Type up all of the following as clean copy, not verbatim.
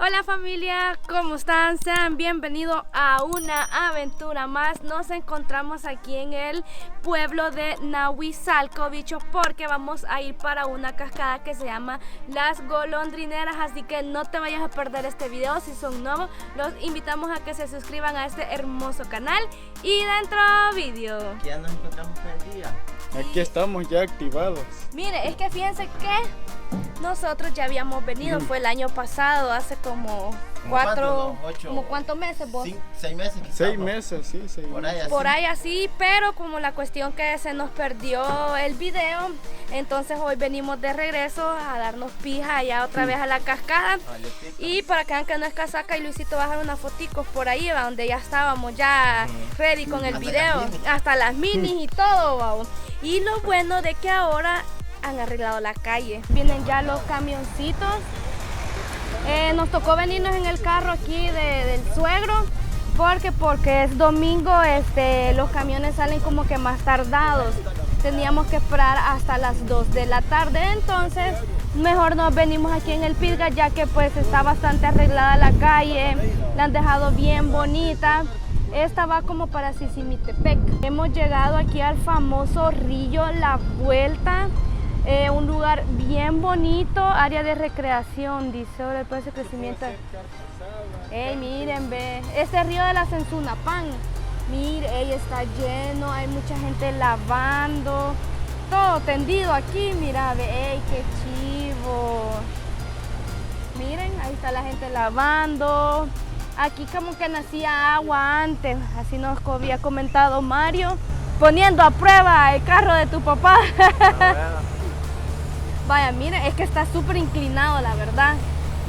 Hola familia, ¿cómo están? Sean bienvenidos a una aventura más. Nos encontramos aquí en el pueblo de Nahuizalco, bichos, porque vamos a ir para una cascada que se llama Las Golondrineras. Así que no te vayas a perder este video. Si son nuevos, los invitamos a que se suscriban a este hermoso canal. Y dentro vídeo. Ya nos encontramos el día. Aquí estamos ya activados. Mire, es que fíjense que nosotros ya habíamos venido, fue el año pasado, hace como ¿cuántos meses vos? 6 meses quizás. 6 meses, sí, 6 meses. Por ahí así, pero como la cuestión que se nos perdió el video, entonces hoy venimos de regreso a darnos pija allá otra vez a la cascada. Y para que vean que no es casaca, y Luisito va a dejar unas foticos por ahí, ¿va? Donde ya estábamos ya ready con el video, hasta las minis y todo, ¿va? Y lo bueno de que ahora han arreglado la calle. Vienen ya los camioncitos. Nos tocó venirnos en el carro aquí del suegro porque es domingo, los camiones salen como que más tardados. Teníamos que esperar hasta las 2 de la tarde, entonces mejor nos venimos aquí en el Pilga, ya que pues está bastante arreglada la calle, la han dejado bien bonita. Esta va como para Sisimitepec. Hemos llegado aquí al famoso Río La Vuelta. Un lugar bien bonito, área de recreación, dice, sobre todo ese crecimiento. Ey, miren, ve, este río de la Sensunapán, mire, ey, está lleno, hay mucha gente lavando, todo tendido aquí, mira, ve, ey, qué chivo. Miren, ahí está la gente lavando. Aquí como que nacía agua antes, así nos había comentado Mario, poniendo a prueba el carro de tu papá. Vaya, miren, es que está súper inclinado, la verdad.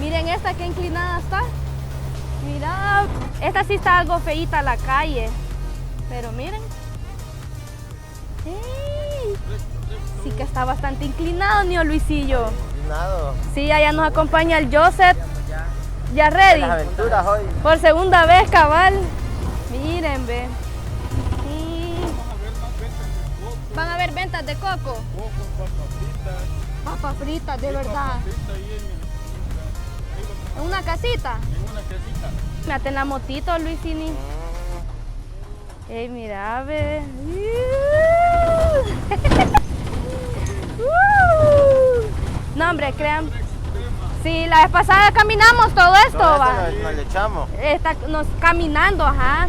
Miren esta, qué inclinada está. Mira, esta sí está algo feíta la calle. Pero miren. ¡Ey! Sí que está bastante inclinado, Nio Luisillo. Inclinado. Sí, allá nos acompaña el Joseph. Ya ready. Las aventuras hoy. Por segunda vez, cabal. Miren, ve. Sí. Van a haber ventas de coco. Papas fritas, de verdad. ¿En una casita? En una casita. Mírate en la motito, Luisini. Ey, mira, ve. No, hombre, crean. Sí, la vez pasada caminamos todo esto, Todo va. esto nos le echamos. Nos caminando, ajá.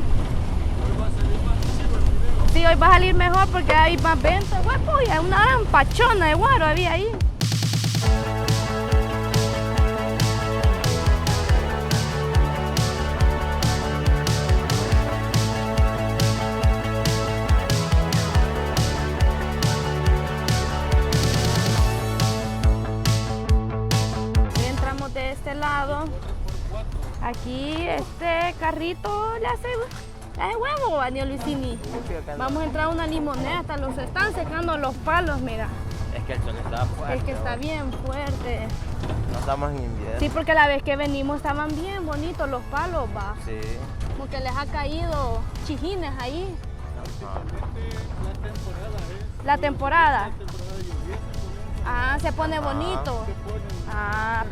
Sí, hoy va a salir mejor porque hay más ventas, guapo, y hay una gran pachona de guaro había ahí. Entramos de este lado. Aquí este carrito le hace huevo, Daniel Luisini. Vamos a entrar a una limonera, hasta los están secando los palos, mira. Es que el sol está fuerte. Es que está bien fuerte. No estamos en invierno. Sí, porque la vez que venimos estaban bien bonitos los palos, va. Sí. Como que les ha caído chijines ahí. La temporada. Ah, se pone bonito. Ah.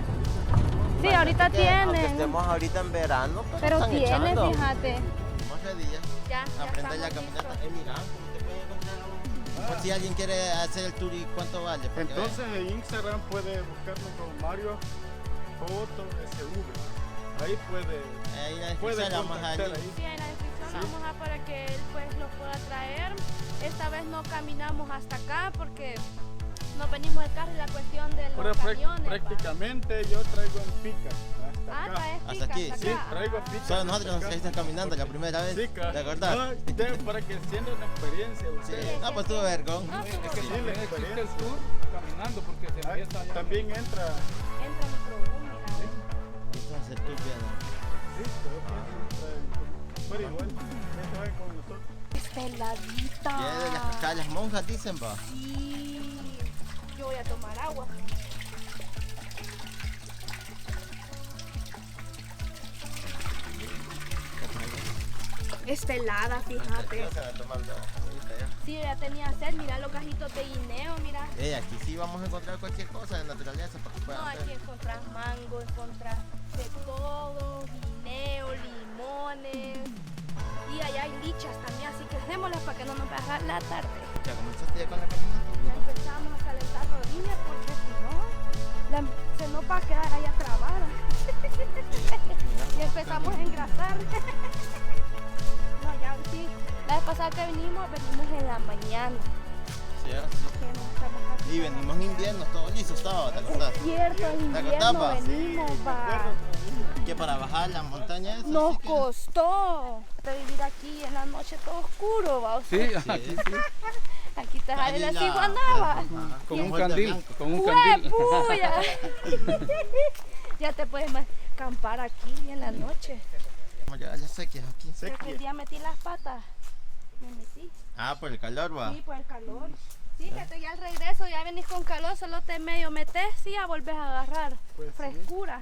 Sí, ahorita Aunque tienen. estemos ahorita en verano, Pero están tiene, echando. fíjate. Más redillas. Ya Aprende la estamos caminata. listos. Mira, ¿cómo te puede encontrar? Por si alguien quiere hacer el tour y cuánto vale. Porque Entonces en Instagram puede buscarnos con Mario Foto SV. Ahí puede ahí en la puede descripción vamos a contactar ir. ahí. Sí, en la descripción vamos a para que él pues lo pueda traer. Esta vez no caminamos hasta acá porque nos venimos de carro y la cuestión de Ahora los camiones. ¿va? prácticamente yo traigo en pica hasta Ah, acá. traes Hasta pica aquí, hasta Sí, acá. traigo Ah. pica. Solo nosotros hasta nos acá. estamos caminando la primera vez. Sí, ¿Te acordás? para que sienta una experiencia Sí. ustedes. Ah, pues tuvo vergón. No, Es estuvo que bien. sí, la Existe el experiencia. tour caminando porque se Ahí empieza ya. también entra. Entra nuestro boom, mira. Entonces tú vienes. Sí, pero pero igual, ya saben con nosotros. Está heladita. Viene de las cascadas de las monjas, dicen, va. Sí. Yo voy a tomar agua. Está helada, fíjate. Ya se va tomando ahorita ya. Sí, ya tenía sed. Mira los cajitos de guineo, mira. Aquí sí vamos a encontrar cualquier cosa de naturaleza para que No, puedan aquí ver. encontrás mango, encontrás de todo. bajar la tarde. ¿Ya comenzaste ya con la caminata? Ya empezamos a calentar rodillas porque si no, se nos va a quedar allá trabada. Y empezamos a engrasar. No, ya sí. La vez pasada que venimos en la mañana. Sí, ahora sí. Que no estamos aquí. Y venimos en invierno, todo liso estaba, ¿te acordás? Cierto, en invierno acordás, va? venimos, va. Que para bajar la montaña eso Nos sí que- costó de vivir aquí en la noche todo oscuro, va. Sí, Sí. aquí sí. Aquí te sale Ahí la la- ciguanaba. Ajá. Con un Fuerte candil, blanco. con un candil. ¡Huepuya! Ya te puedes acampar aquí en la noche. Vamos a llegar a las sequias aquí. Creo que el día metí las patas. Me metí. Ah, por el calor, va. Sí, por el calor. Fíjate, ya al regreso ya venís con calor, solo te medio metes y ya volvés a agarrar Pues sí. frescura.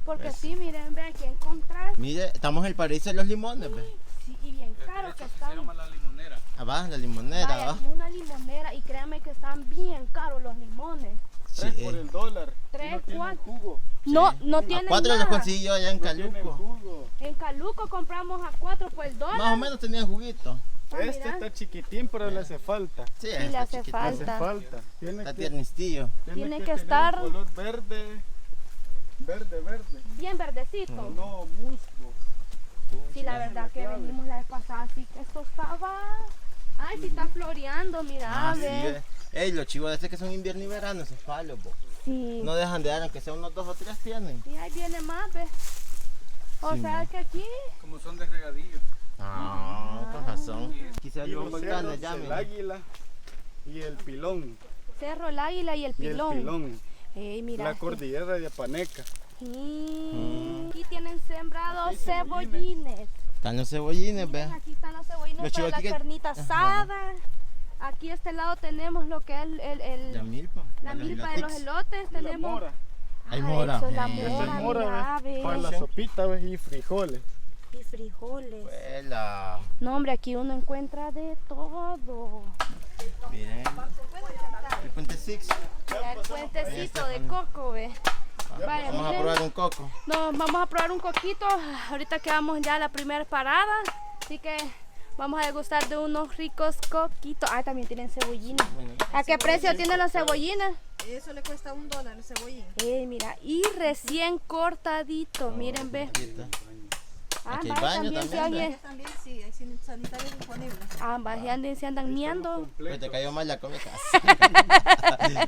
Porque Pues sí, miren, ve aquí encontrar. Mire, estamos en el paraíso de los limones, ve. Sí, y bien caro que están. la limonera. Ah, va, la limonera, Vaya, va. aquí una limonera y créanme que están bien caros los limones. 3 por el dólar. Tres, Y no tienen cuatro. jugo. No, no A tienen 4 los nada. conseguí yo allá en No tienen Caluco. jugo. En Caluco compramos a 4 por el dólar. Más o menos tenían juguito. Ah, Este mira. está chiquitín, pero le hace falta. Sí, le está hace chiquito. falta. Le hace falta. Tiene Está que, tiernistillo. Tiene que tener estar- un color verde. Verde. Bien verdecito. No, musgo. Sí, la verdad que venimos la vez pasada, así que esto estaba... Ay, sí está floreando, mira, Ah, sí, ve. ve. Ey, los chivos de este que son invierno y verano, esos palos, po. Sí. No dejan de dar, aunque sea unos 2 o 3 tienen. Y ahí viene más, ve. O Sí, sea mira. que aquí... Como son de regadillo. Ah, con razón. Quizás Y los los volcanes cerros, ya, el mira. águila y el pilón. Cerro, el águila y el Y el pilón. pilón. Ey, mira. La cordillera de Apaneca. Sí. Aquí tienen sembrados Aquí hay cebollines. Están los cebollines, ve. Aquí están los cebollines Los para la chivoquiques- carnita asada. Aquí a este lado tenemos lo que es La milpa. la milpa de los elotes. Y la Tenemos... mora. Hay Ah, mora. eso es la Eh. Esa mora, es mora, mira, ¿ves? ve. Para la sopita, ¿ves? Y frijoles. Y frijoles. Huela. No, hombre, aquí uno encuentra de todo. Miren. El puente Six. Mira, el puentecito de coco, ve. Vaya, Vamos a miren. probar un coco. No, vamos a probar un coquito. Ahorita quedamos ya a la primera parada. Así que vamos a degustar de unos ricos coquitos. Ah, también tienen cebollines. ¿A qué precio tienen los cebollines? Eso le cuesta $1 el cebollín. Mira, y recién cortadito. Miren, ve. Aquí está. Ah, Aquí hay vaya, baño también, también, sí, ve. También sí, hay sanitarios disponibles. ambas ya se andan miando. Pues te cayó mal la comida.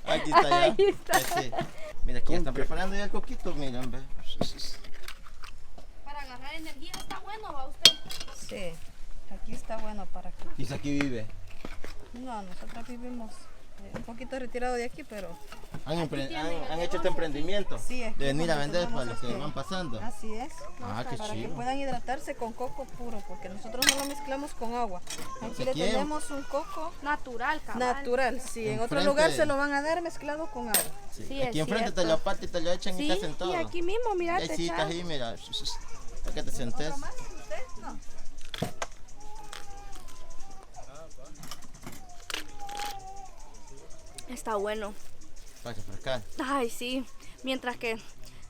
Aquí está ya. Ahí está. Sí. Mira, aquí ya están preparando ya el coquito, miren, ve. Para agarrar energía está bueno, ¿va usted? Sí, aquí está bueno para que... Y aquí vive. No, nosotros vivimos un poquito retirado de aquí, pero Han hecho este emprendimiento Sí, es de venir a como vender para tenemos los que este- van pasando. así es. Ah, qué Para que chido. puedan hidratarse con coco puro, porque nosotros no lo mezclamos con agua. Aquí le Aquí tenemos un coco Natural, cabal. natural. Sí, en otro Enfrente. lugar se lo van a dar mezclado con agua. Sí. Sí, Aquí es enfrente te cierto. lo parten y te lo echan y Sí, te hacen todo. y aquí mismo, mira, Y te hay citas echas. ahí, mira. Para que te sentes. ¿Otro más? ¿Usted? No. Está bueno. Para refrescar. Ay, sí. Mientras que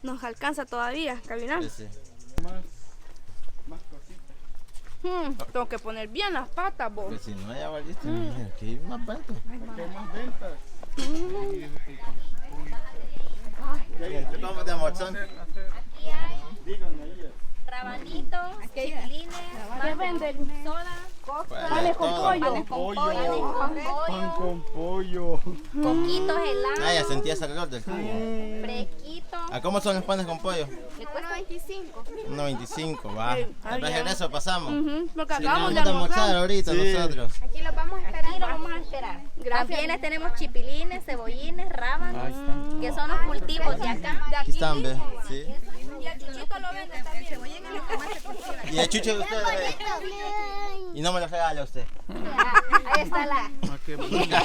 nos alcanza todavía caminar. Sí, sí. Más cositas. Tengo que poner bien las patas, vos. Pues si no, ya valiste. Mira, aquí hay más pantos. Aquí hay más ventas. Vamos de almorzar. Díganme ahí. Rabanitos, chipilines, ¿Qué venden? soda, Panes con pollo. Pollo. con Pan pollo, con pollo. coquitos helados, Ah, ya sentí ese olor del jugo. fresquito. ¿A cómo son los panes con pollo? Le cuesta 25. 1.25, va. Sí, Tal vez bien. en eso pasamos. Porque Sí, acabamos vamos de a almorzar almorzar. ahorita Sí. nosotros. Aquí los vamos a esperar. Aquí los vamos a esperar. Gracias. También les tenemos chipilines, cebollines, rábanos, Ahí están. que son los cultivos de acá. Aquí están, ve. Sí. Y el chuchito lo vende también. Y el chucho de ustedes. Y no me lo regala usted. Ahí está la. Ah, qué bueno.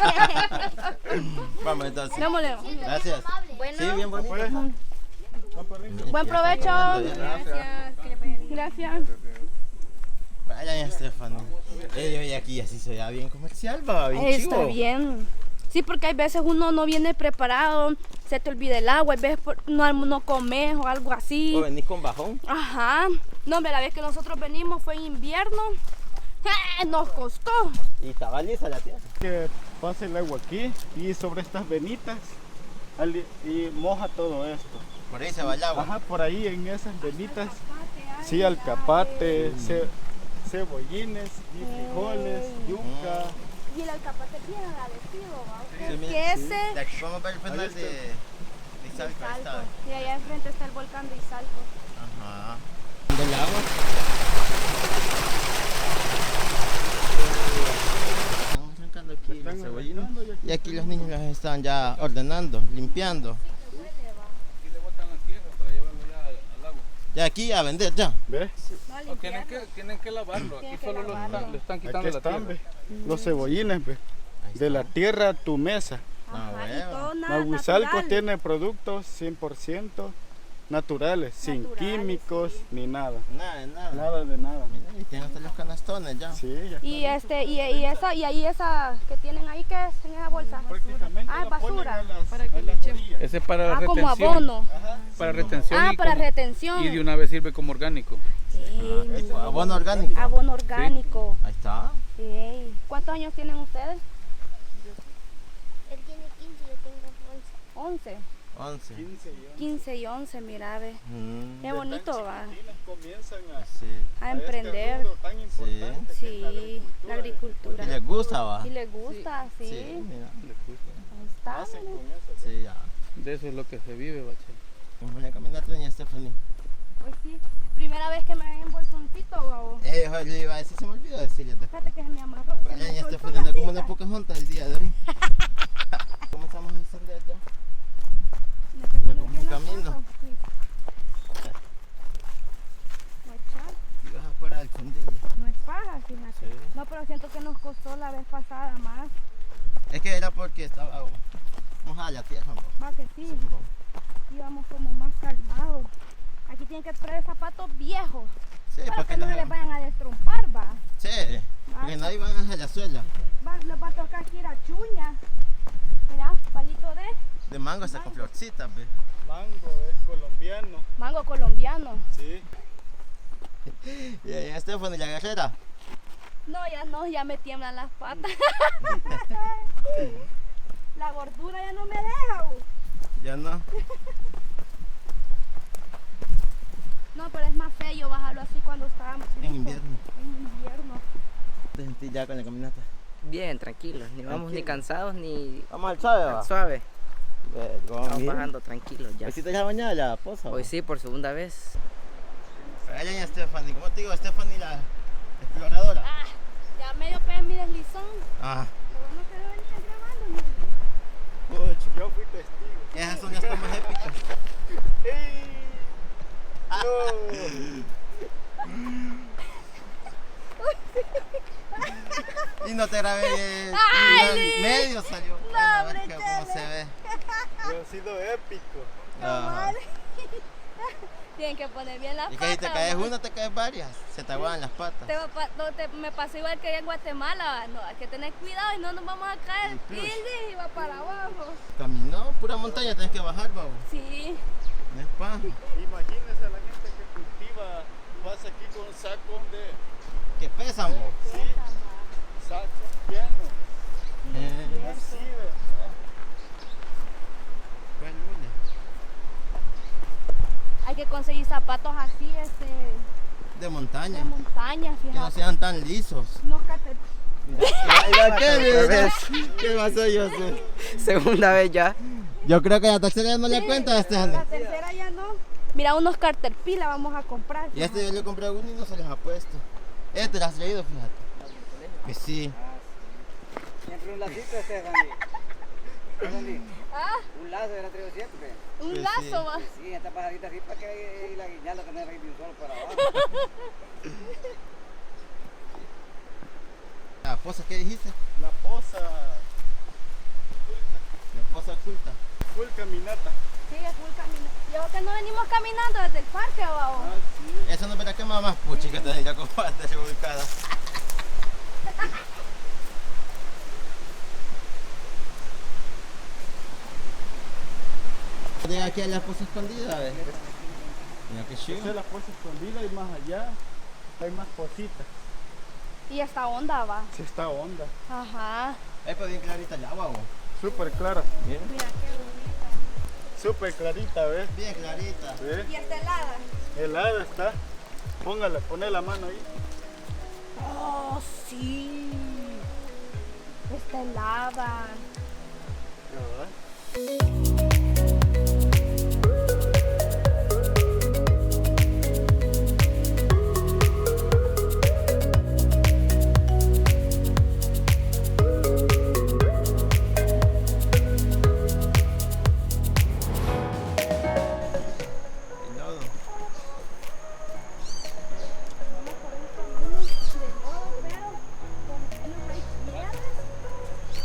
Vamos entonces. Démosle. Gracias. Bueno, Sí, bien bonito. Pues, va por ahí. Buen provecho. Gracias. Gracias. Vaya, Estefano. Oye, aquí así se ve bien comercial, va, bien Está chivo. bien. Sí, porque hay veces uno no viene preparado, se te olvida el agua, hay veces no comes o algo así. O venís con bajón. Ajá. No, hombre, la vez que nosotros venimos fue en invierno. Nos costó. Y estaba lisa la tierra. Que pasa el agua aquí y sobre estas venitas y moja todo esto. Por ahí se va el agua. Ajá, por ahí en esas venitas, sí, alcapate, cebollines, y frijoles, yuca. Y el alcapate bien agradecido, ¿va? Sí, mira. Que ese De aquí vamos a ver el penal de Izalco, ahí está. Izalco. Y allá enfrente está el volcán de Izalco. Ajá. Del agua. Estamos arrancando aquí los cebollinos. Y aquí los niños los están ya ordenando, limpiando. Aquí le botan la tierra para llevarlo ya al agua. Ya aquí a vender ya. ¿Ves? No, No, limpiarlo. tienen que lavarlo. Aquí Tienen que solo lavarlo. le están Aquí quitando la están, tierra. ¿ves? Los cebollines, ¿ves? Ahí De la está. tierra a tu mesa. Ah, Ajá, y huevo. todo nada Nahuizalco natural. tiene productos 100% naturales, sin Naturales, químicos sí. ni nada. Nada, nada. Nada de nada. Mira, y tienen hasta los canastones ya. Sí, ya Y ahí esa que tienen ahí, que es en esa bolsa. prácticamente Ah, la ponen basura. a las, Para que a le las echemos. orillas. Ese es para la Ah, como retención. abono. Para retención. Ah, y para como- retención. Y de una vez sirve como orgánico. Sí, Tipo abono orgánico. abono orgánico. Ahí está. Sí. ¿Cuántos años tienen ustedes? Él tiene 15 y yo tengo 11. 11. 11. 15 y 15 y 11, mira, ve. Mm, Qué bonito va. chiquitinas comienzan a sí. A emprender. este rubro tan importante que es Sí, la agricultura. ¿Y les gusta, va? Y les gusta, sí. Sí, mira. Ahí está. hacen mira. con eso. Sí, ya. De eso es lo que se vive, Bachel. Vamos a caminar, doña Stephanie. Pues sí. Primera vez que me ven en bolsoncito, babo. Joder, le iba a decir, se me olvidó decirle. Fíjate que se me amarró. se me Doña soltó Stephanie la anda como una cinta. poca monta el día de hoy. Comenzamos a encender ya. Tienes que Me poner como bien un las camino. cosas, sí. Guachá, Y vas a parar el fundillo. no es paja, fíjate. Sí. No, pero siento que nos costó la vez pasada más. Es que era porque estaba mojada la tierra, ¿no? Va que sí. Íbamos como más calmados. Aquí tienen que traer zapatos viejos. Sí, Para para que que no los se les vayan a destrompar, va. Sí, porque nadie van a hacer la suela. Les va a tocar aquí ir a chuña. Mira, palito de De mango hasta con florcitas, ve. Mango es colombiano, mango colombiano. sí. Y doña Stephanie, la guerrera. No, ya me tiemblan las patas. La gordura ya no me deja. Ya no. No, pero es más feo bajarlo así cuando estábamos En invierno. En invierno. Te sentí ya con la caminata. Bien, tranquilos, ni vamos ni Tranquilo. cansados ni Vamos al suave, va. suave. Vamos Vamos bajando tranquilos ya. Hoy sí te has bañado la poza. Hoy sí, por segunda vez. Allá doña Stephanie, ¿cómo te digo? Stephanie la exploradora. Ya medio pez mi deslizón. Ah, Pero no se venía grabando, mira. pucho. Yo fui testigo. Esas son las tomas épicas. ¡Ey! Y no te grabé bien. Ay, Medio salió. No, Bueno, a ver hombre, cómo se ve. Pero ha sido épico. Ajá. Tienen que poner bien las Y que patas. si te caes ¿no? una, te caes varias. Se te aguadan las patas. Me pasó igual que allá en Guatemala. No, hay que tener cuidado y no nos vamos a caer. Incluso. Y va para abajo. Caminó, pura montaña, tienes que bajar, babo. Sí. No es paja. Imagínense a la gente que cultiva, pasa aquí con sacos de Que pesan, bo. sacos llenos. Eh, Así, ¿verdad? fue el lunes. Hay que conseguir zapatos así, De montaña. de montaña, Que no fíjate. sean tan lisos. No cate- Mira, ¿qué? vez. ¿Qué pasó, José? Segunda vez ya. Yo creo que la tercera ya no le cuenta a este La tercera ya no. Mira, unos Caterpillar vamos a comprar. Y este yo le compré a uno y no se les ha puesto. Este lo has traído, fíjate. Que sí. Siempre un lacito, Stephanie. Stephanie, Ah, un lazo era traído siempre. un Pues lazo, sí. va. Sí, esta pajarita así para que la guiñala tener ahí de un solo para abajo. La poza, ¿qué dijiste? La poza, La poza oculta. full caminata. Sí, es full camino. Yo que no venimos caminando desde el parque abajo. Ah, sí. Eso no verá que más puchi que te diga con patas revolcadas. De aquí a la poza escondida, a ver. Mira que chido. Esa es la poza escondida y más allá hay más positas. Y esta onda va. Sí está honda. Ajá. Pues bien clarita el agua, vos. Súper clara. Bien. Mira qué bonita. Súper clarita, ¿ves? Bien clarita. ¿Ves? Y está helada. Helada está. Póngala, poné la mano ahí. Oh, sí. Está helada. ¿Verdad? El lodo. Vamos por un camino de lodo, pero con menos hay piedras.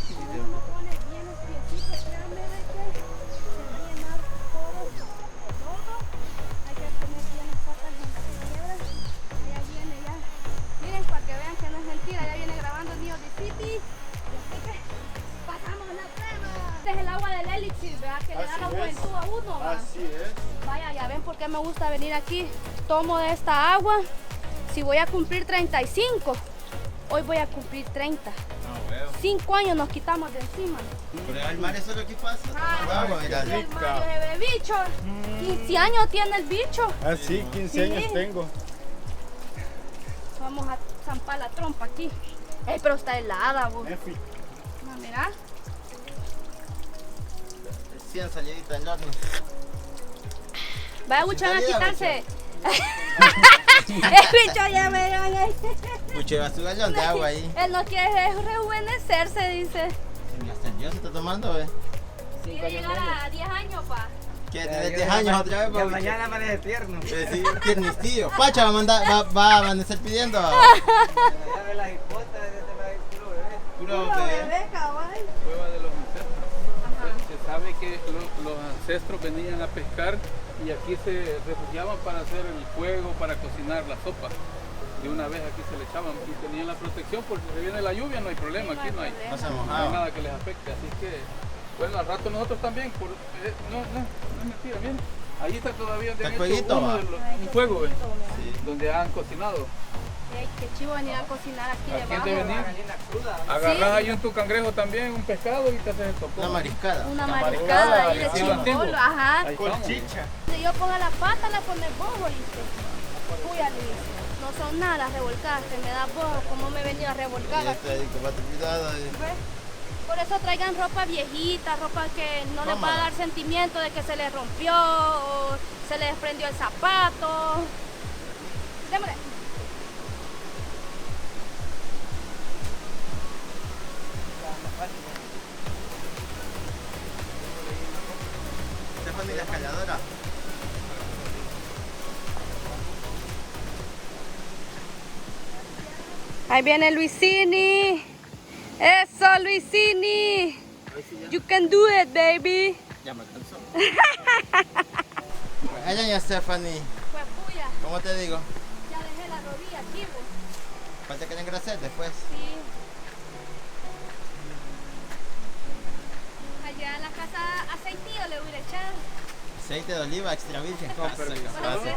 Si uno no pone bien los piecitos, créanme de que se va a llenar todo de lodo. Hay que poner bien las patas en las piedras. Ya viene ya. Miren, para que vean que no es mentira, ya viene grabando New York City. Así que pasamos la prueba. Este es el agua del elixir, ¿verdad? Que le da la Así es. juventud a uno. ¿va? Así es. Vaya, ya ven por qué me gusta venir aquí. Tomo de esta agua. Si voy a cumplir 35, hoy voy a cumplir 30. No, veo. 5 años nos quitamos de encima. Pero el mar eso es lo que pasa. Tomando agua, mira. Y el Mario se ve bicho. 15 años tiene el bicho. Ah, sí, 15 Sí. años tengo. Vamos a zampar la trompa aquí. Pero está helada, vos. Efi. No, mira. Recién salidita del horno. Vaya, Bucho, a Salida, quitarse. El bicho ya me dio ahí. Mucho lleva su galón de agua ahí. Él no quiere rejuvenecerse, dice. Y hasta el Dios se está tomando, ¿ves? Quiere llegar a 10 años, pa. ¿Qué? ¿Tienes 10 años otra vez, Ya papi? mañana amanece tierno. Sí, tiernistillo. Pacha va a mandar, va a amanecer pidiendo. Ya ve las hipotas de la puro bebé. Puro bebé. Cueva de los ancestros. Se sabe que los ancestros venían a pescar y aquí se refugiaban para hacer el fuego, para cocinar la sopa. De una vez aquí se le echaban y tenían la protección porque si viene la lluvia no hay problema, aquí no hay, No se no hay mojaba. nada que les afecte. Así que, bueno, al rato nosotros también, no es mentira, miren. Ahí está todavía Está han hecho fueguito, uno va. de un fuego, ¿ves? Sí. Donde han cocinado. Ey, qué chivo venir a cocinar aquí Aquí debajo. de venir, Gallina cruda. agarras ahí un tu cangrejo también, un pescado y te haces el topón. Una mariscada. Una mariscada, mariscada ahí de estilo antiguo. chimbolo, ajá. Ahí Con estamos. chicha. Si yo pongo la pata, la pones vos, oíste. Uy, Luis, no son nada las revolcadas que me das vos, como me venía a revolcar Ya aquí. está ahí, con cuidado. ¿Ves? Por eso traigan ropa viejita, ropa que no les va a Cómoda. dar sentimiento de que se les rompió o se les prendió el zapato. Démosle. Stephanie la escaladora. Ahí viene Luisini. Eso, Luisini. You can do it, baby. Ya me alcanzó. Allá ya Stephanie. Pues puya, ¿Cómo te digo? ya dejé la rodilla aquí, vos. Falta que le engrasé después. Sí. Allá en la casa aceitillo le voy a echar. Aceite de oliva extra virgen. permiso. Gracias.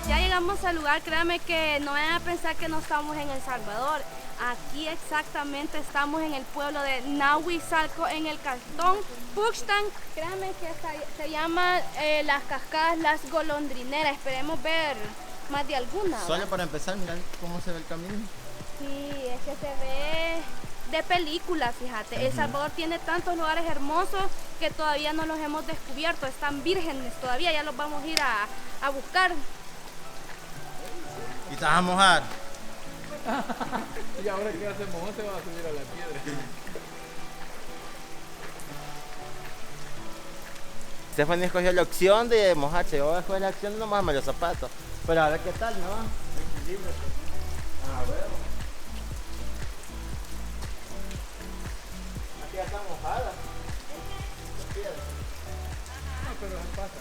Ya llegamos al lugar, créanme que no vayan a pensar que no estamos en El Salvador. Aquí exactamente estamos en el pueblo de Nahuizalco, en el cantón Puxtan. Créanme que se llama las cascadas Las Golondrineras. Esperemos ver más de alguna. ¿va? Solo para empezar, mirad cómo se ve el camino. Sí, es que se ve de películas, fíjate. El Salvador tiene tantos lugares hermosos que todavía no los hemos descubierto, están vírgenes todavía, ya los vamos a ir a buscar. ¿Y te vas a mojar? Y ahora que ya se mojó se va a subir a la piedra. Stephanie escogió la opción de mojarse, yo escogí la opción de no mojarme los zapatos. Pero a ver qué tal, ¿no? Equilibrio. A ver. Aquí ya está mojada. No, pero se pasa.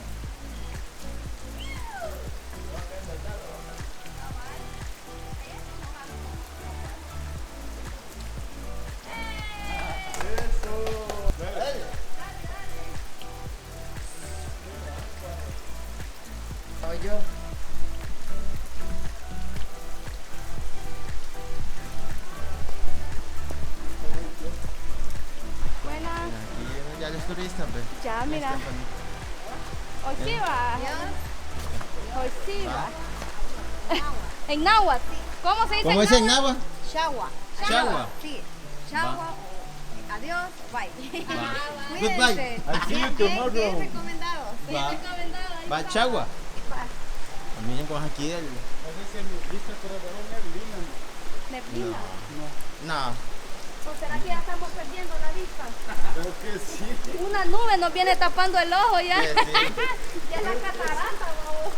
Soy yo. Buenas, Aquí ya los turistas, ¿ves? ya mira. Hoy sí va. Hoy sí va. En náhuatl. ¿Cómo se dice? ¿Cómo dice en Nava? Chagua. Chagua. Sí. Chagua. Adiós. Bye. Goodbye. I'll see you tomorrow. Bien recomendado. Va a Chagua. Miren cómo es aquí el... Neblina. No. ¿O será que ya estamos perdiendo la vista? Creo que sí. Una nube nos viene tapando el ojo ya. Sí, sí. Ya es la catarata, babo.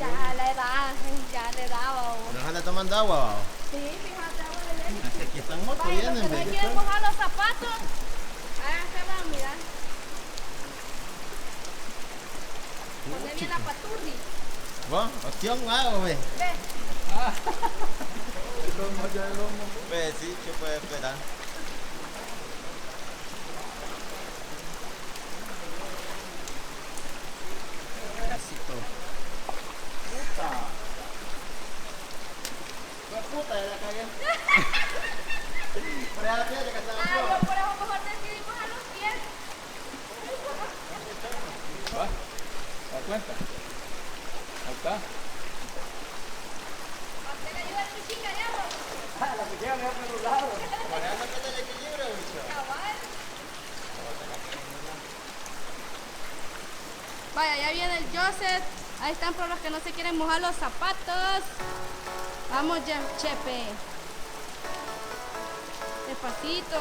Ya la edad, ya le daba, babo. ¿No anda tomando agua? ¿Va? Sí, fíjate, agua de leche. Aquí están motos, Vaya, los vienen, que no ¿ves? quieren mojar los zapatos, háganse van, mira. Ponle bien la paturri. ¿Vos? Opción agua, ¿ves? Ve, Ve, sí, ¿qué puede esperar? Pedacito. Puta, ya la cagué. Por allá la piedra que está en yo la por eso mejor decidí mojar los pies. ¿Va? ¿Te das cuenta? Ahí está. Hazte la ayuda de tu chica, ya, babo. Por allá no tiene el equilibrio, bicho. Cabal. Vaya, ya viene el Joseph. Ahí están por los que no se quieren mojar los zapatos. Vamos ya, Chepe. Despacito.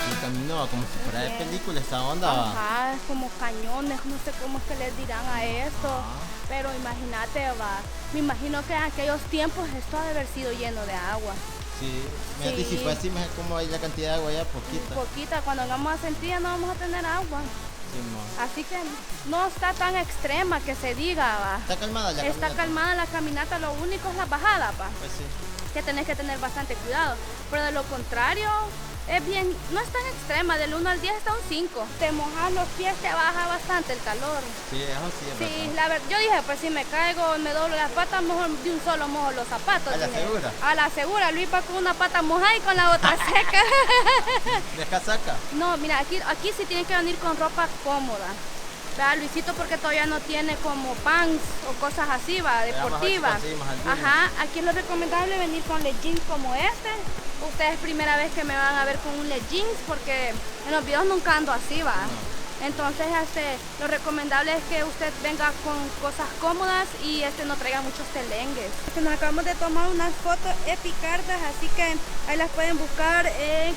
El camino como si fuera de película esta onda. ¿Va? Ajá, es como cañones, no sé cómo es que les dirán a esto. Pero imagínate, va. Me imagino que en aquellos tiempos esto ha de haber sido lleno de agua. Sí, fíjate, Sí. si fue así, imagínate cómo hay la cantidad de agua ya, poquita. Poquita, cuando vengamos a sentir ya no vamos a tener agua. Simón. Así que no está tan extrema que se diga, va. Está calmada la Está caminata. calmada la caminata, lo único es la bajada, pa. Pues sí. Que tenés que tener bastante cuidado. Pero de lo contrario, es bien, no es tan extrema, del 1 al 10 está un 5. Te mojas los pies, te baja bastante el calor. Sí, eso sí, es Sí, verdad. la verdad, yo dije, pues si me caigo, me doblo las patas, mejor de un solo mojo los zapatos. ¿A la dije. segura? A la segura, Luis va con una pata mojada y con la otra seca. ¿De casaca? No, mira, aquí sí tienen que venir con ropa cómoda. ¿Verdad, Luisito? Porque todavía no tiene como pants o cosas así, va, deportivas. así, más altura. Ajá, aquí es lo recomendable venir con leggings como este. Ustedes es primera vez que me van a ver con un leggings porque en los videos nunca ando así, va. Entonces, lo recomendable es que usted venga con cosas cómodas y no traiga muchos telengues. Nos acabamos de tomar unas fotos epicardas, así que ahí las pueden buscar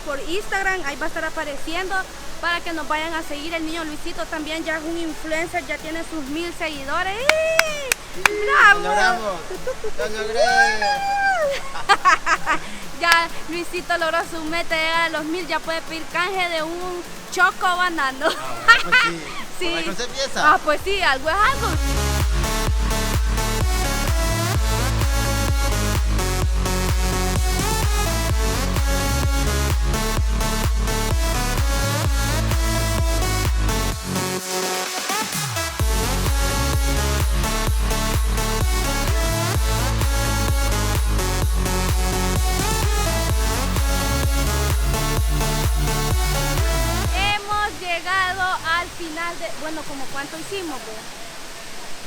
por Instagram, ahí va a estar apareciendo para que nos vayan a seguir. El niño Luisito también ya es un influencer, ya tiene sus 1000 seguidores. ¡Ih! ¡Lo ¡Bravo! logramos! ¡Lo logré! Ya Luisito logró su meta, ya a los 1000 ya puede pedir canje de un choco banano. Pues sí. Sí. Por ahí no se empieza. Ah, pues sí, algo es algo. total de, bueno, como cuánto hicimos, vos?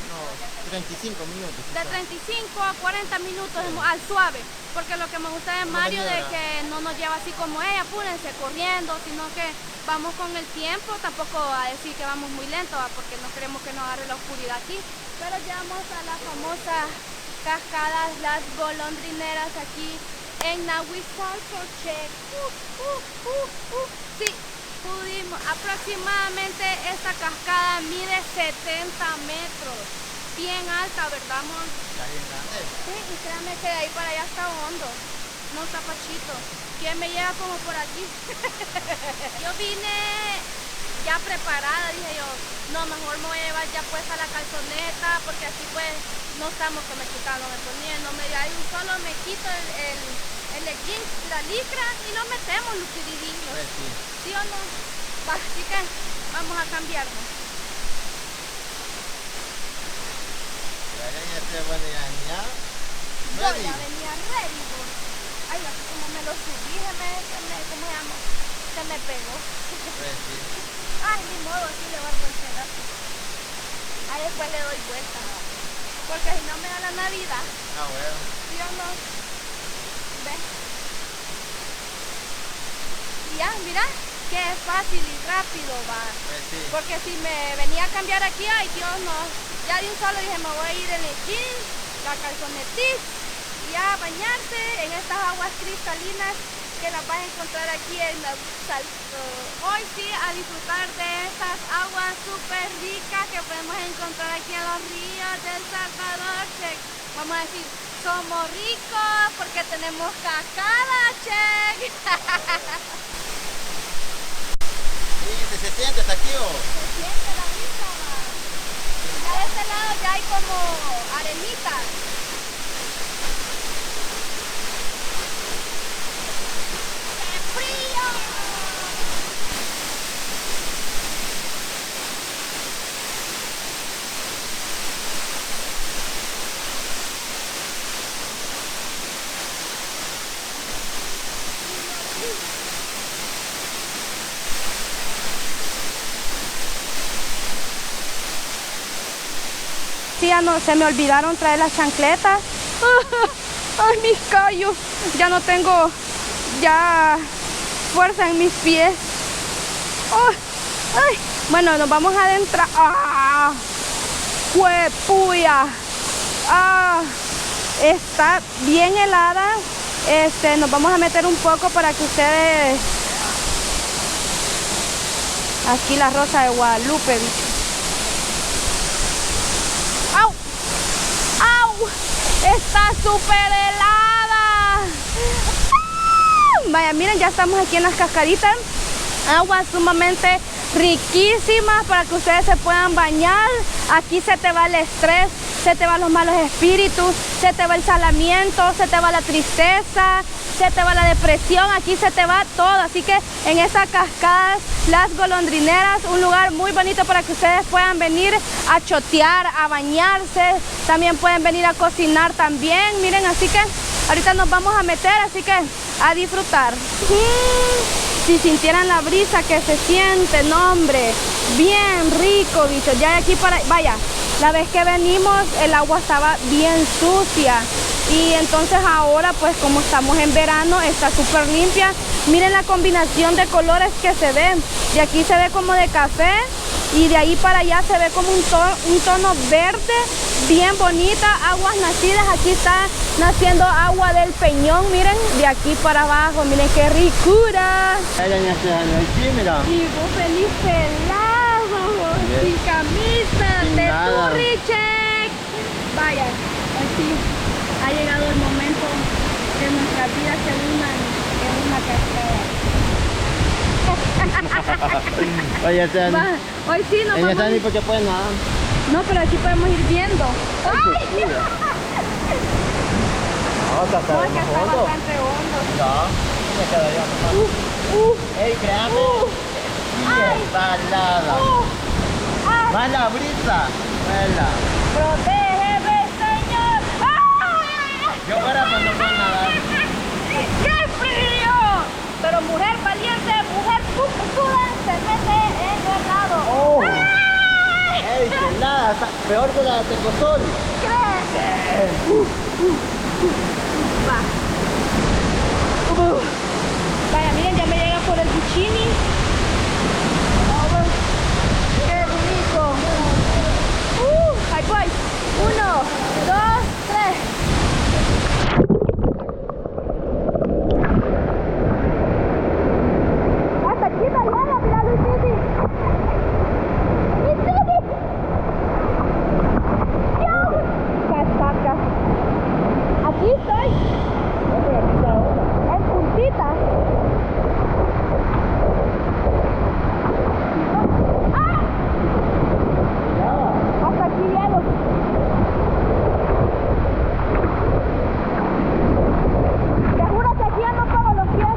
No, 35 minutos. De 35 a 40 minutos al suave, porque lo que me gusta de Mario de que no nos lleva así como ella, apúrense corriendo, sino que vamos con el tiempo, tampoco a decir que vamos muy lento, porque no queremos que nos agarre la oscuridad aquí, pero llegamos a las famosas cascadas, las golondrineras aquí en Nahuizalcochec. Sí, pudimos, aproximadamente esta cascada mide 70 metros. Bien alta, ¿verdad, amor? Está bien grande. Sí, y créanme que de ahí para allá está hondo, no está pachito. ¿Quién me lleva como por aquí? Yo vine ya preparada, dije yo, no, mejor me voy a llevar ya puesta la calzoneta, porque así pues no estamos que me quitando, me ponía, no me ahí solo me quito el legging, la licra y lo metemos lucididillos. Pues sí. ¿Sí o no? Va, así que vamos a cambiarnos. Ya se van a engañar. Yo ya venía ready, bro. Ay, así como me lo subí, ¿cómo se llama? Se me pegó. Pues sí. Ay, ni modo, así le va a funcionar. Ahí después le doy vuelta. Porque si no me da la Navidad. Ah, bueno. ¿Sí o no? ¿Ves? Y ya, mira, que es fácil y rápido, va. Pues sí. Porque si me venía a cambiar aquí, ay Dios, no. Ya de un solo dije, me voy a ir en el jean, la calzonetita, y a bañarse en estas aguas cristalinas que las vas a encontrar aquí en la hoy sí, a disfrutar de estas aguas súper ricas que podemos encontrar aquí en los ríos del Salvador. Check. Vamos a decir, somos ricos porque tenemos cascada, check. Sí, se siente hasta aquí, ¿o? Se siente la brisa, va. Ya de este lado ya hay como arenita. ¡Qué frío! Sí, ya no, se me olvidaron traer las chancletas. Ay, mis callos. Ya no tengo ya fuerza en mis pies. Ay, ay. Bueno, nos vamos a adentrar. ¡Ah! ¡Juepuya! ¡Ah! Está bien helada. Nos vamos a meter un poco para que ustedes... Aquí la Rosa de Guadalupe, bicho. ¡Au! ¡Au! ¡Está súper helada! ¡Ah! Vaya, miren, ya estamos aquí en las cascaditas. Agua sumamente riquísima para que ustedes se puedan bañar. Aquí se te va el estrés, se te van los malos espíritus, se te va el salamiento, se te va la tristeza, se te va la depresión, aquí se te va todo. Así que en estas cascadas, las golondrineras, un lugar muy bonito para que ustedes puedan venir a chotear, a bañarse. También pueden venir a cocinar también. Miren, así que ahorita nos vamos a meter, así que a disfrutar. Si sintieran la brisa que se siente, no hombre, bien rico, bicho. Ya de aquí para, vaya, la vez que venimos el agua estaba bien sucia y entonces ahora pues como estamos en verano está súper limpia. Miren la combinación de colores que se ve. De aquí se ve como de café y de ahí para allá se ve como un tono verde, bien bonita. Aguas nacidas, aquí está naciendo agua del Peñón, miren, de aquí para abajo, miren qué ricura. Sí, mira. Y vos feliz pelado, sin camisa, Sin de nada. Turricheck. Vaya, así ha llegado el momento que nuestras vidas se unan en una cascada. Oye, sean. Va, hoy sí nos Ella vamos sabe a ni ir. por qué puede nada. No, pero aquí podemos ir viendo. ¡Ay! No, está No, es que está bastante hondo. No, me quedaría más. ¡Ey, créame! Ay. Salada. ¡Ay! ¡Mala brisa! ¡Mala! ¡Protégeme, Señor! ¡Ah! Yo fuera cuando puedo nadar. ¡Qué frío! Pero mujer valiente, mujer pupuda, se mete en el lado. Oh. ¡Ah! Peor que la de Tecosol. Va. Vaya, miren, ya me llega por el Buccini. ¡Qué rico! Ahí voy. 1, 2, 3. Hasta aquí está llena, mira Luis Titi. ¡Luis Titi! ¡Dios! ¡Casaca! Aquí estoy. En puntita. ¡Ah! Hasta aquí llego. Te juro que aquí ya no pongo los pies.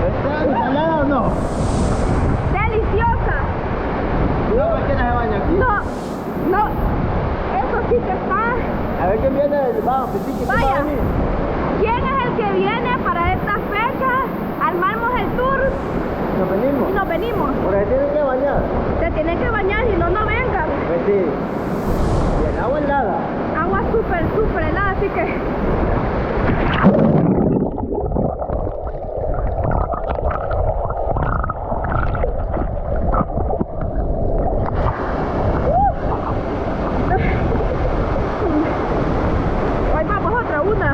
¿Está ensalada o no? Deliciosa. No, ¿por qué no se baña aquí? No, no. Eso sí que está. A ver quién viene. Vamos, pues sí, que Vaya. va a venir. ¿Quién es el que viene para esta fecha? Armamos el tour Nos venimos. y nos venimos. Por ahí tienen que bañar. Se tienen que bañar y no vengan. Pues sí. Y el agua helada. Agua súper helada, así que... Ahí vamos, otra, 1, 2.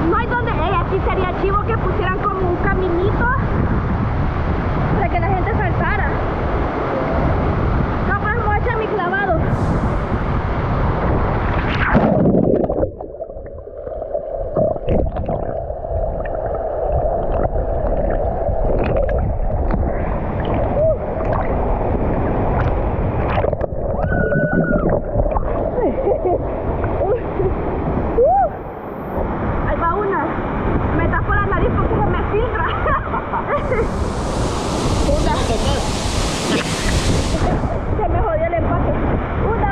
No hay donde... aquí sería chivo que pusieran como un caminito para que la gente saltara. No, pues voy a echar mi clavado. Ahí va una. Me tapó la nariz porque se me filtra. Se me jodió el empaque. 1,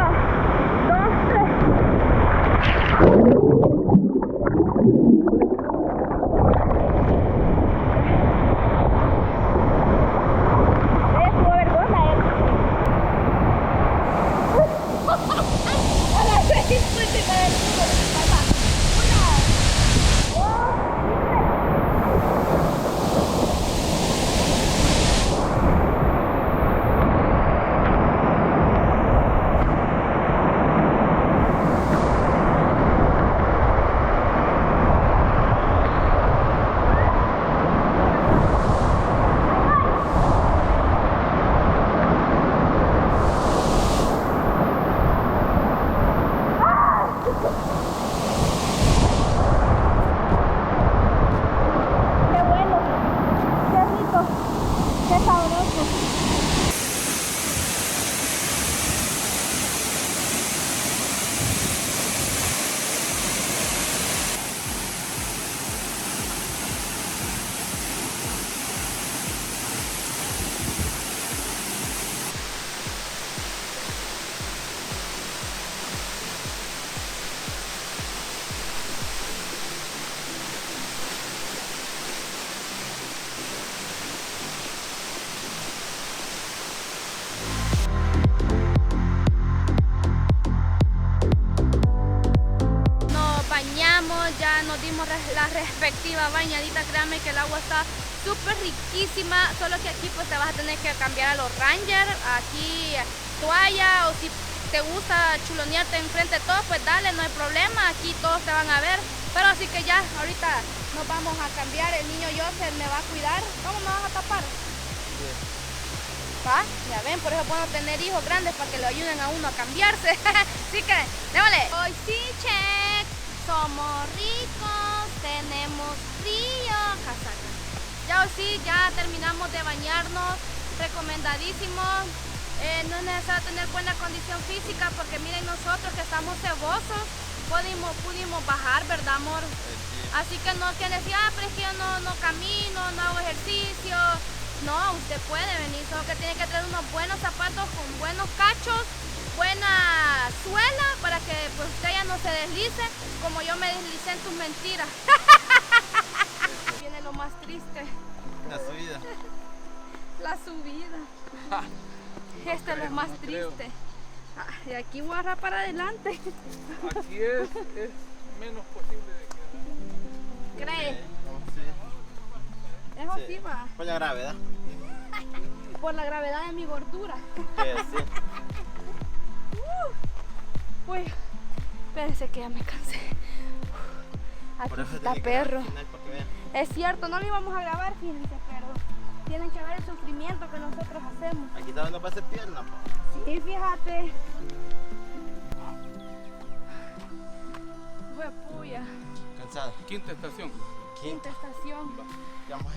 2, 3. Estuvo vergüenza él. Hola, soy chica del fútbol. Ahí va. 1, 2, 3. Qué bueno, qué rico, qué sabroso. Nos bañamos, ya nos dimos la respectiva bañadita. Créanme que el agua está súper riquísima, solo que aquí pues te vas a tener que cambiar a los Rangers, aquí toalla, o si te gusta chulonearte enfrente de todos, pues dale, no hay problema, aquí todos te van a ver. Pero así que ya, ahorita nos vamos a cambiar, el niño Joseph me va a cuidar. ¿Cómo me vas a tapar? ¿Va? Ya ven, por eso es bueno tener hijos grandes para que lo ayuden a uno a cambiarse. Así que, déjale. Hoy sí, check. Somos ricos, tenemos frío. Casaca. Ya hoy sí, ya terminamos de bañarnos. Recomendadísimo. No es necesario tener buena condición física porque miren nosotros que estamos cebosos. Pudimos bajar, ¿verdad, amor? Así que no, que decía, pero es que yo no camino, no hago ejercicio. No, usted puede venir, solo que tiene que traer unos buenos zapatos con buenos cachos, buena suela para que pues usted ya no se deslice como yo me deslicé en tus mentiras. Viene lo más triste. La subida. La subida. Esto es lo más triste. Y aquí voy a agarrar para adelante. Aquí es menos posible de que... ¿Cree? Sí. Eso sí va. Por la gravedad. Por la gravedad de mi gordura. Sí. Uy, espérense que ya me cansé. Aquí Por eso está tiene que dar perro. al final para que vean. Es cierto, no lo íbamos a grabar, fíjense, pero tienen que ver el sufrimiento que nosotros hacemos. Aquí está dando para hacer pierna, po. Sí, fíjate. Fue puya. Cansada. Quinta estación. Quinta estación. Ya vamos.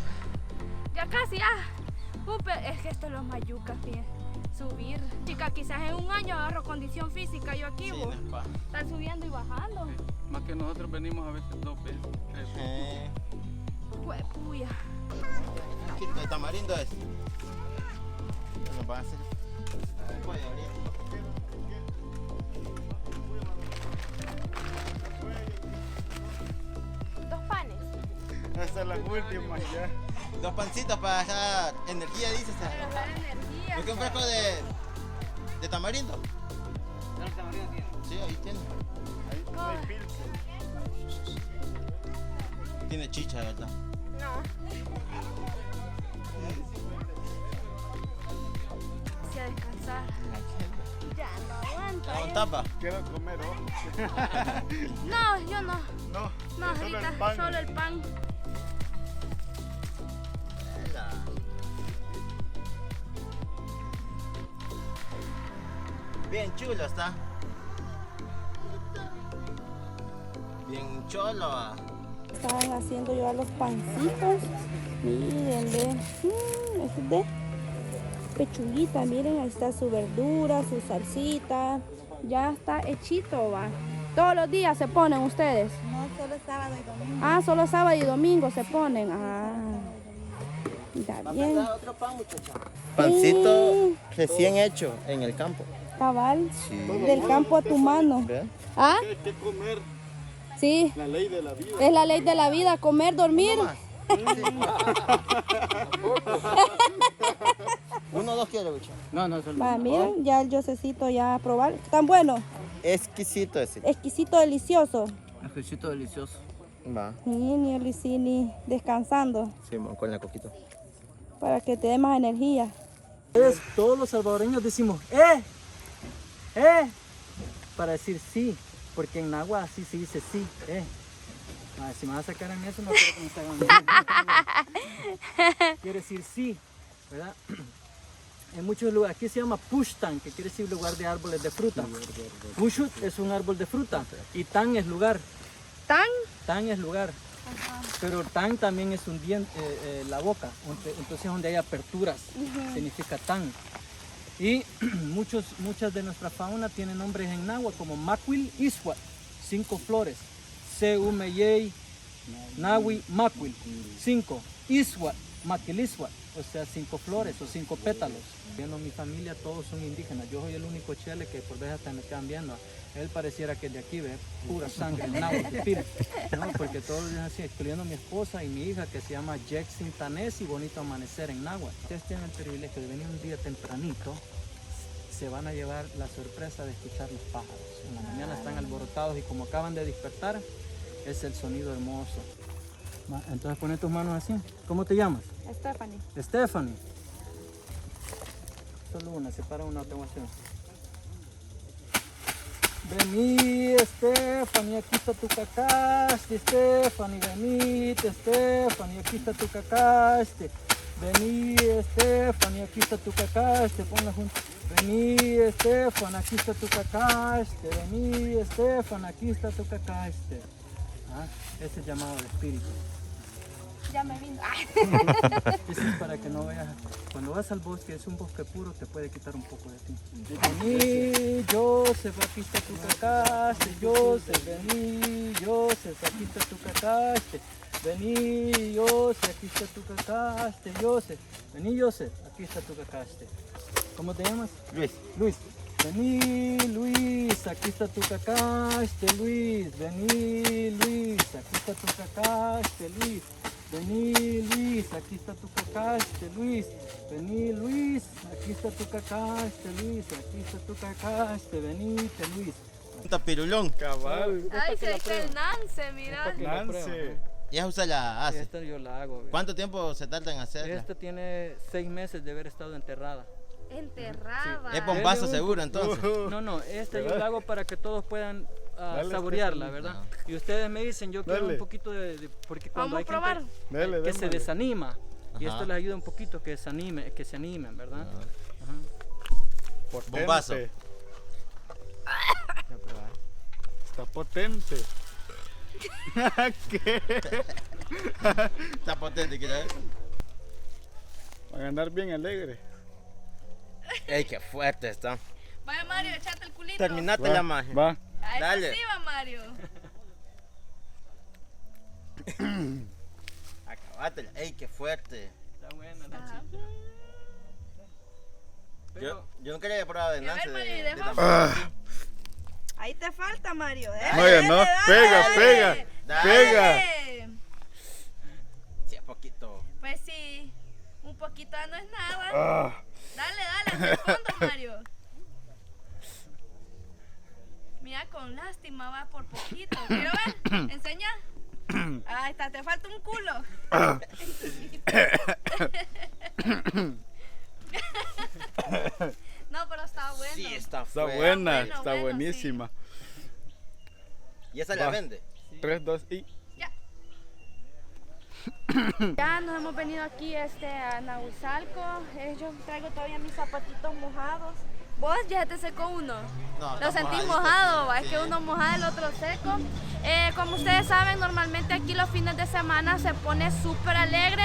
Ya casi, es que esto es los mayucas, fíjense. Subir. Chica, quizás en un año agarro condición física yo aquí, Sí, vos. no es pa. Están subiendo y bajando. Sí. Más que nosotros venimos a veces 2 veces, 3 veces. Fue puya. Aquí el tamarindo es. Nos van a hacer un pollo ahorita. Dos panes. Hasta las últimas ya. 2 pancitos para dar energía, dice. Para dar energía. ¿No que un fresco de tamarindo? ¿No el tamarindo tiene? Sí, ahí tiene. Ahí no hay pilsen. Tiene chicha, ¿verdad? No. A descansar. Ya no aguanto. ¿Aguantaba? Quiero comer ojo. No, yo no. No, No, solo ahorita el pan. solo el pan. Bien chulo está. Bien cholo. Estaban haciendo yo los pancitos. Miren, ve. Es de pechuguita. Miren, ahí está su verdura, su salsita. Ya está hechito, va. Todos los días se ponen ustedes. No, solo sábado y domingo. Ah, solo sábado y domingo se ponen. Ah, está bien. Otro pan, muchacha. Pancito recién hecho en el campo. Cabal, del campo a tu mano. ¿Ve? ¿Ah? Hay que comer, Sí, la ley de la vida. es la ley de la vida, comer, dormir. Uno o dos quiero, muchacha. No, no, solo. Va, miren, ya el yosecito ya a probar. Tan bueno, Exquisito ese. exquisito, delicioso. Ejército delicioso. Va. Sí, ni el Licini descansando Sí, con la coquita. para que te dé más energía. Todos los salvadoreños decimos para decir sí, porque en náhuatl así se dice sí, si me vas a sacar en eso, no quiero que me hagan. Quiere decir sí, ¿verdad? En muchos lugares, aquí se llama pushtan, que quiere decir lugar de árboles de fruta. Pushut es un árbol de fruta y tan es lugar. ¿Tan? Tan es lugar. Pero tan también es un diente, la boca. Entonces donde hay aperturas, significa tan. Y muchas de nuestra fauna tienen nombres en náhuatl como Macuil Iswat, 5 flores. Seumeyey, Nahui, Macuil, 5. Iswat, Maquiliswat, o sea 5 flores o 5 pétalos. Viendo mi familia, todos son indígenas. Yo soy el único chele que por vez hasta me quedan viendo. Él pareciera que de aquí ve pura sangre, náhuatl, espíritu, ¿no? Porque todos dicen así, incluyendo mi esposa y mi hija que se llama Jexin Tanés y Bonito Amanecer en náhuatl. Ustedes tienen el privilegio de venir un día tempranito, se van a llevar la sorpresa de escuchar los pájaros. En la mañana están alborotados y como acaban de despertar, es el sonido hermoso. Entonces pone tus manos así. ¿Cómo te llamas? Stephanie. Stephanie. Solo una, separa una, te voy a hacer. Vení, Stephanie, aquí está tu cacaste, Stephanie, vení, Stephanie, aquí está tu cacaste. Vení, Stephanie, aquí está tu cacaste, ponla junto. Vení, Stephanie, aquí está tu cacaste. Vení, Stephanie, aquí está tu cacaste. Ese es el llamado del espíritu. Ya me vino. Eso es para que no vayas. Cuando vas al bosque, es un bosque puro, te puede quitar un poco de ti. Vení, Joseph, aquí está tu cacaste. Joseph, vení, Joseph, aquí está tu cacaste. Vení, Jose, aquí está tu cacaste, Jose. Vení, Jose, aquí está tu cacaste. ¿Cómo te llamas? Luis. Luis. Vení, Luis, aquí está tu cacaste, Luis. Vení, Luis, aquí está tu cacaste, Luis. Vení, Luis, aquí está tu cacaste, Luis. Vení, Luis, aquí está tu cacaste, Luis. Aquí está tu cacaste, venite, Luis. Un tapirulón. Cabal. Ay, se dice el Nance, mira. Nance. ¿Y esa usted la hace? Esta yo la hago. ve. ¿Cuánto tiempo se tarda en hacerla? Esta tiene 6 meses de haber estado enterrada. Enterrada. Es bombazo seguro entonces. No, esta yo la hago para que todos puedan Dale, saborearla, Stephanie. ¿verdad? Y ustedes me dicen, yo quiero Dale. un poquito porque cuando Vamos a hay probar. gente Dale, que se démosle. desanima, y Ajá. esto les ayuda un poquito que se animen, ¿verdad? Ajá. Potente. Bombazo. Está potente. ¿Qué? Está potente, ¿quieres ver? Van a andar bien alegre. Ey, qué fuerte está. Vaya Mario, echate el culito. Terminate Va, la magia. Va. A eso Dale. sí va Mario. Acabátela. Ey, qué fuerte. Está buena la Ajá. chicha. Pero Yo nunca le había probado de Y a ver, Nance Mario, y de deja- tampoco. Ahí te falta, Mario. Oye, no, pega, pega, Dale. pega. Dale. Sí, es poquito. Pues sí, un poquito no es nada. Ah, Dale, hasta el fondo, Mario. Mira, con lástima va por poquito. ¿Quiero ver? ¿Enseña? Ahí está, te falta un culo. No, pero está bueno. Sí, está está fuerte. buena, bueno, está bueno, buenísima. ¿Y esa la Va. vende? 3, 2 y. Ya nos hemos venido aquí a Nahuizalco. Yo traigo todavía mis zapatitos mojados. ¿Vos ya te secó uno? No, ¿Lo está sentís mojadito, mojado? sí, Es sí. que uno mojado, el otro seco. Como ustedes saben, normalmente aquí los fines de semana se pone súper alegre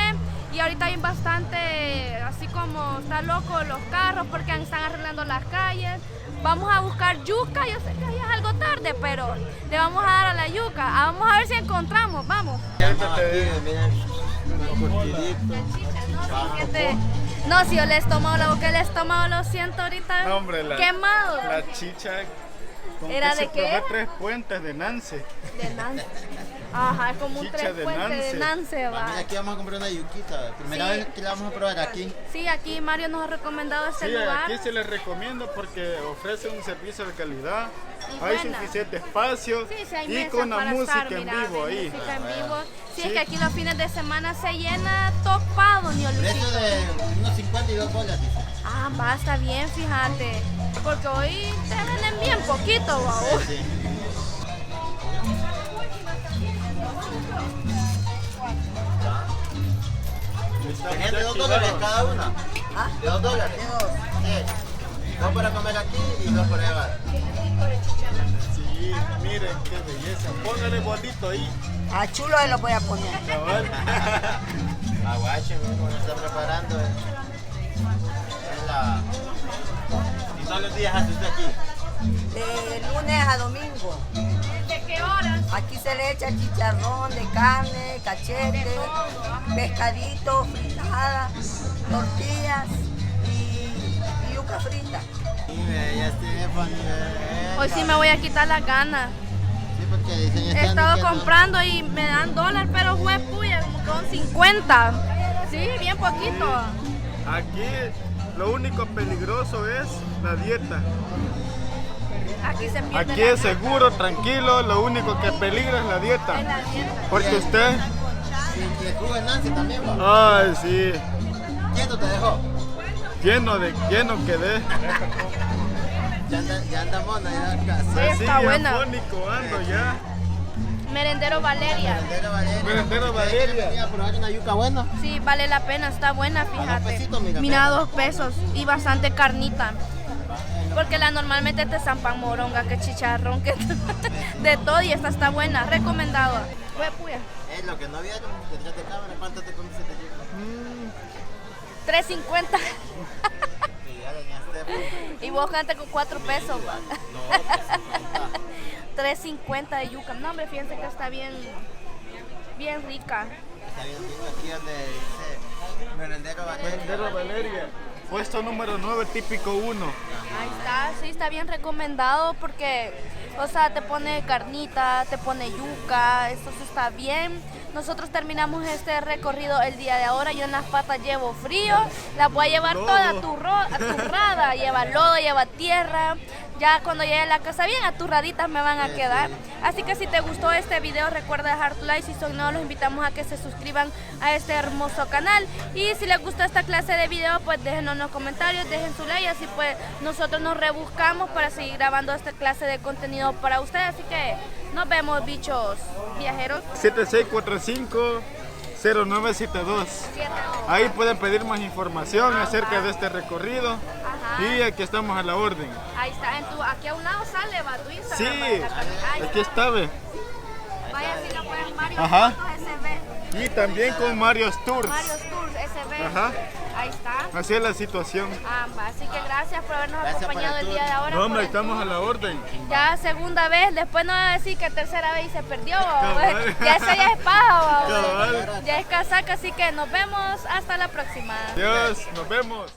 y ahorita hay bastante, así como está loco los carros porque están arreglando las calles. Vamos a buscar yuca, yo sé que ya es algo tarde, pero le vamos a dar a la yuca. Vamos a ver si encontramos, vamos. No, si yo le he tomado la boca, el estómago lo siento ahorita No, hombre, quemado. la chicha. Con ¿Era que de se qué? probé 3 puentes de Nance. De Nance. Ajá, es como un Chicha tres de puentes de Nance. Nance, va. Mira, aquí vamos a comprar una yuquita. Primera Sí. vez que la vamos a probar aquí. Sí, aquí Mario nos ha recomendado este Sí, lugar. aquí se les recomiendo porque ofrece un servicio de calidad. Y Hay buena. suficiente espacio Sí, sí, hay y mesas con la para música estar, en mira, vivo de ahí. música en vivo. Sí, Sí. es que aquí los fines de semana se llena topado, ni Precio Luisito. de unos 52 bolas, dice. Ah, va, está bien, fíjate. Porque hoy te venden bien poquito, wow. Sí. Tenían de $2 cada una. ¿De $2? De 2. Sí. 2 para comer aquí y 2 para llevar. Sí, miren qué belleza. Póngale bonito ahí. A chulo se lo voy a poner. Cabal. Aguache, como se está preparando. Es la... ¿Y todos los días hace usted aquí? De lunes a domingo. ¿De qué horas? Aquí se le echa chicharrón de carne, cachete, pescadito, fritada, tortillas y yuca frita. Sí, ya Stephanie. Hoy sí me voy a quitar las ganas. Sí, porque dicen He este estado año que no- comprando y me dan $1, pero fue puya, como que son 50. Sí, bien poquito. Aquí lo único peligroso es la dieta. Aquí se pierde Aquí la es seguro, tranquilo, lo único que peligra es la es dieta. la dieta. Porque usted, Y el jugo de Nancy también, va. ay sí, ¿Quién te dejó? lleno quedé. Ya anda mona, ya casi. Sí, Así, está buena. afónico ando ya. Merendero Valeria. Merendero Valeria. Venía a probar una yuca buena. Sí, vale la pena, está buena, fíjate. pesitos, mira. Mira, 2 pesos y bastante carnita. Porque normalmente te zampan moronga, que chicharrón, que de todo y esta está buena, recomendado. Fue puya. Es lo que no vieron detrás de cámara, ¿cuánto te comiste de yuca? 3.50 Sí, ya doña Stephanie. y vos cante con 4 pesos. va. No, 3.50 de yuca. No, hombre, fíjense que está bien. bien rica. Está bien rico aquí donde dice Merendero Valeria. Merendero Valeria. Puesto número 9, típico 1. Ahí está, sí, está bien recomendado porque, o sea, te pone carnita, te pone yuca, esto sí está bien. Nosotros terminamos este recorrido el día de ahora. Yo en las patas llevo frío, las voy a llevar toda aturrada, lleva lodo, lleva tierra. Ya cuando llegue a la casa bien aturraditas me van a quedar. Así que si te gustó este video, recuerda dejar tu like. Si son nuevos, los invitamos a que se suscriban a este hermoso canal. Y si les gustó esta clase de video, pues déjenos en los comentarios, dejen su like. Así pues nosotros nos rebuscamos para seguir grabando esta clase de contenido para ustedes. Así que nos vemos, bichos viajeros. 7645-0972. Ahí pueden pedir más información acerca de este recorrido. Ajá. Y aquí estamos a la orden. Ahí está, aquí a un lado sale, va tu Instagram. Sí, Ahí aquí está. está, ve. Vaya, si lo pueden, Mario Ajá. Fotos SB. Y también con Mario's Tours. Mario's Tours SB. Ajá. Ahí está. Así es la situación. Así que gracias por habernos Gracias por acompañado el el día de ahora. No, por hombre, el estamos tour. a la orden. Ya segunda vez, después no va a decir que tercera vez y se perdió. Cabal. Ya esa ya es paja, Cabal. ya es casaca, así que nos vemos hasta la próxima. Adiós, nos vemos.